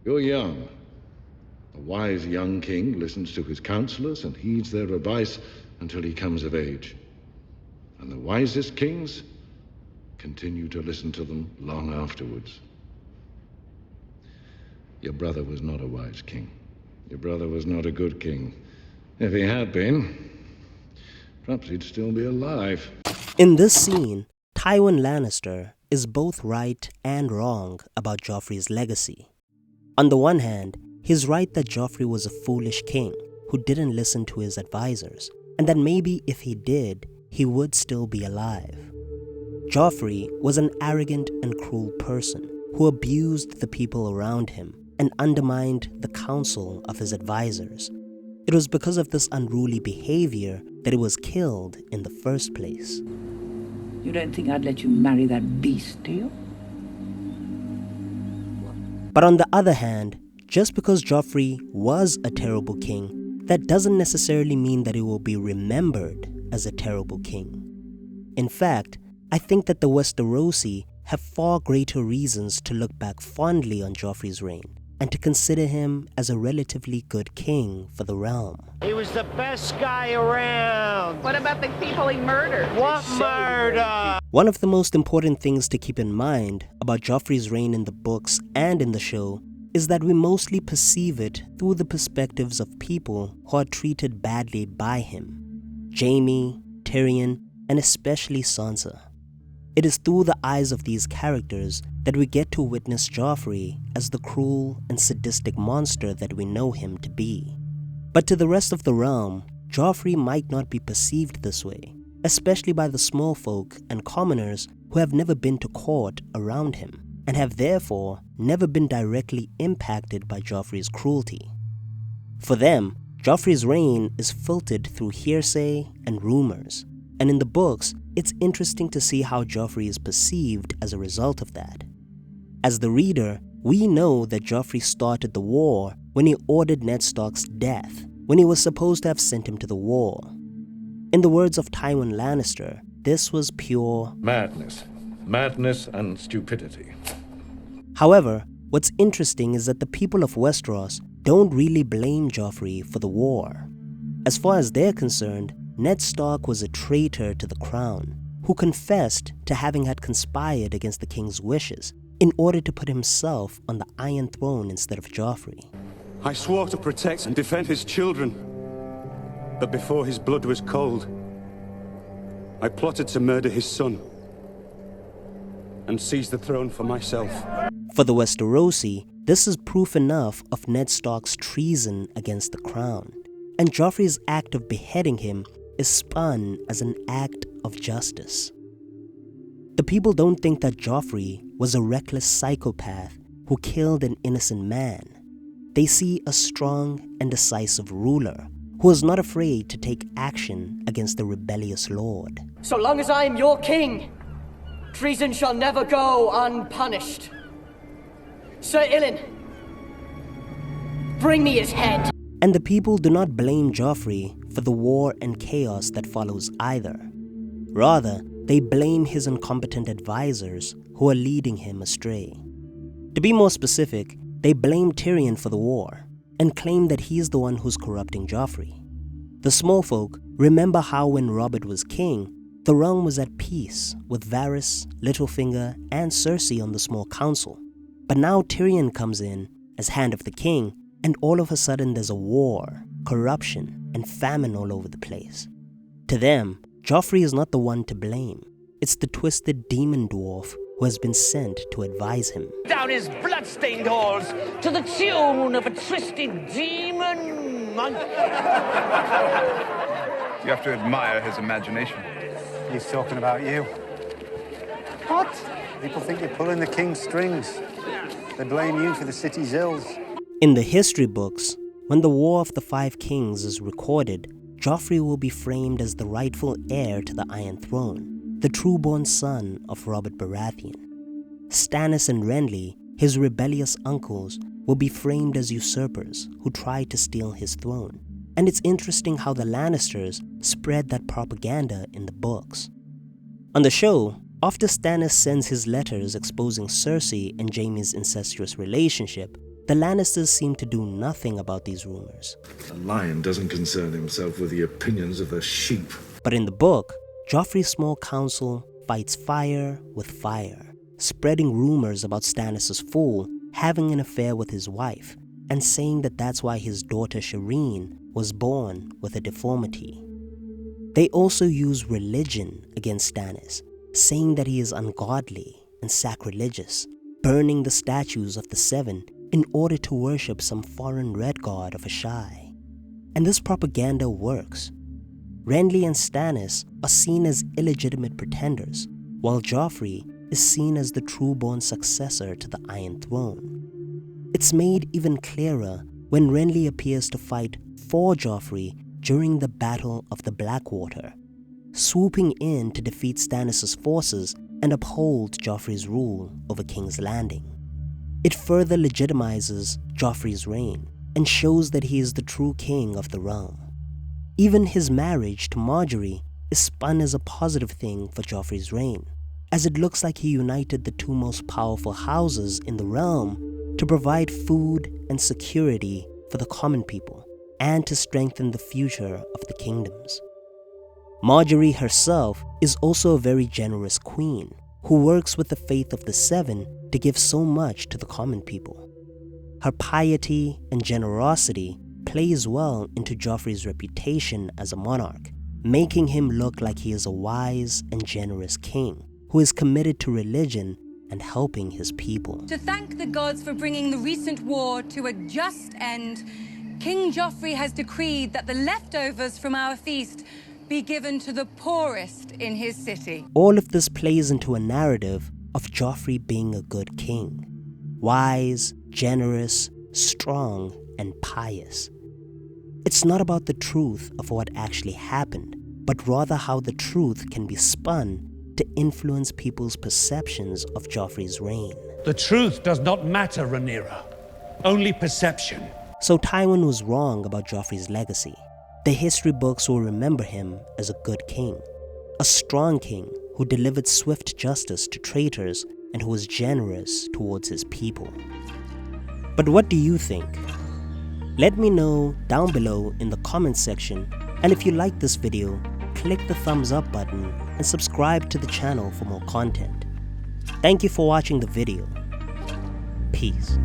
You're young. A wise young king listens to his councillors and heeds their advice until he comes of age. And the wisest kings continue to listen to them long afterwards. Your brother was not a wise king. Your brother was not a good king. If he had been, perhaps he'd still be alive. In this scene, Tywin Lannister is both right and wrong about Joffrey's legacy. On the one hand, he's right that Joffrey was a foolish king who didn't listen to his advisors, and that maybe if he did, he would still be alive. Joffrey was an arrogant and cruel person who abused the people around him and undermined the counsel of his advisors. It was because of this unruly behavior that he was killed in the first place. You don't think I'd let you marry that beast, do you? But on the other hand, just because Joffrey was a terrible king, that doesn't necessarily mean that he will be remembered as a terrible king. In fact, I think that the Westerosi have far greater reasons to look back fondly on Joffrey's reign and to consider him as a relatively good king for the realm. He was the best guy around. What about the people he murdered? What murder? One of the most important things to keep in mind about Joffrey's reign in the books and in the show is that we mostly perceive it through the perspectives of people who are treated badly by him. Jaime, Tyrion, and especially Sansa. It is through the eyes of these characters that we get to witness Joffrey as the cruel and sadistic monster that we know him to be. But to the rest of the realm, Joffrey might not be perceived this way, especially by the small folk and commoners who have never been to court around him and have therefore never been directly impacted by Joffrey's cruelty. For them, Joffrey's reign is filtered through hearsay and rumors, and in the books, it's interesting to see how Joffrey is perceived as a result of that. As the reader, we know that Joffrey started the war when he ordered Ned Stark's death, when he was supposed to have sent him to the war. In the words of Tywin Lannister, this was pure Madness. Madness and stupidity. However, what's interesting is that the people of Westeros don't really blame Joffrey for the war. As far as they're concerned, Ned Stark was a traitor to the crown, who confessed to having had conspired against the king's wishes in order to put himself on the Iron Throne instead of Joffrey. I swore to protect and defend his children, but before his blood was cold, I plotted to murder his son and seize the throne for myself. For the Westerosi, this is proof enough of Ned Stark's treason against the crown, and Joffrey's act of beheading him is spun as an act of justice. The people don't think that Joffrey was a reckless psychopath who killed an innocent man. They see a strong and decisive ruler who is not afraid to take action against the rebellious lord. So long as I am your king, treason shall never go unpunished. Sir Ilyn, bring me his head. And the people do not blame Joffrey for the war and chaos that follows either. Rather, they blame his incompetent advisors who are leading him astray. To be more specific, they blame Tyrion for the war and claim that he is the one who's corrupting Joffrey. The small folk remember how when Robert was king, the realm was at peace with Varys, Littlefinger, and Cersei on the small council. But now Tyrion comes in as Hand of the King, and all of a sudden there's a war, corruption, and famine all over the place. To them, Joffrey is not the one to blame. It's the twisted demon dwarf who has been sent to advise him. Down his blood-stained halls to the tune of a twisted demon monk. You have to admire his imagination. He's talking about you. What? People think you're pulling the king's strings. They blame you for the city's ills. In the history books, when the War of the Five Kings is recorded, Joffrey will be framed as the rightful heir to the Iron Throne, the true-born son of Robert Baratheon. Stannis and Renly, his rebellious uncles, will be framed as usurpers who tried to steal his throne. And it's interesting how the Lannisters spread that propaganda in the books. On the show, after Stannis sends his letters exposing Cersei and Jaime's incestuous relationship, the Lannisters seem to do nothing about these rumors. A lion doesn't concern himself with the opinions of the sheep. But in the book, Joffrey's small council fights fire with fire, spreading rumors about Stannis' fool having an affair with his wife, and saying that that's why his daughter Shireen was born with a deformity. They also use religion against Stannis, saying that he is ungodly and sacrilegious, burning the statues of the Seven in order to worship some foreign red god of Ashai. And this propaganda works. Renly and Stannis are seen as illegitimate pretenders, while Joffrey is seen as the true-born successor to the Iron Throne. It's made even clearer when Renly appears to fight for Joffrey during the Battle of the Blackwater, swooping in to defeat Stannis' forces and uphold Joffrey's rule over King's Landing. It further legitimizes Joffrey's reign and shows that he is the true king of the realm. Even his marriage to Margaery is spun as a positive thing for Joffrey's reign, as it looks like he united the two most powerful houses in the realm to provide food and security for the common people and to strengthen the future of the kingdoms. Margaery herself is also a very generous queen who works with the faith of the Seven to give so much to the common people. Her piety and generosity plays well into Joffrey's reputation as a monarch, making him look like he is a wise and generous king who is committed to religion and helping his people. To thank the gods for bringing the recent war to a just end, King Joffrey has decreed that the leftovers from our feast be given to the poorest in his city. All of this plays into a narrative of Joffrey being a good king, wise, generous, strong, and pious. It's not about the truth of what actually happened, but rather how the truth can be spun to influence people's perceptions of Joffrey's reign. The truth does not matter, Rhaenyra. Only perception. So Tywin was wrong about Joffrey's legacy. The history books will remember him as a good king, a strong king who delivered swift justice to traitors and who was generous towards his people. But what do you think? Let me know down below in the comments section, and if you like this video, click the thumbs up button and subscribe to the channel for more content. Thank you for watching the video. Peace.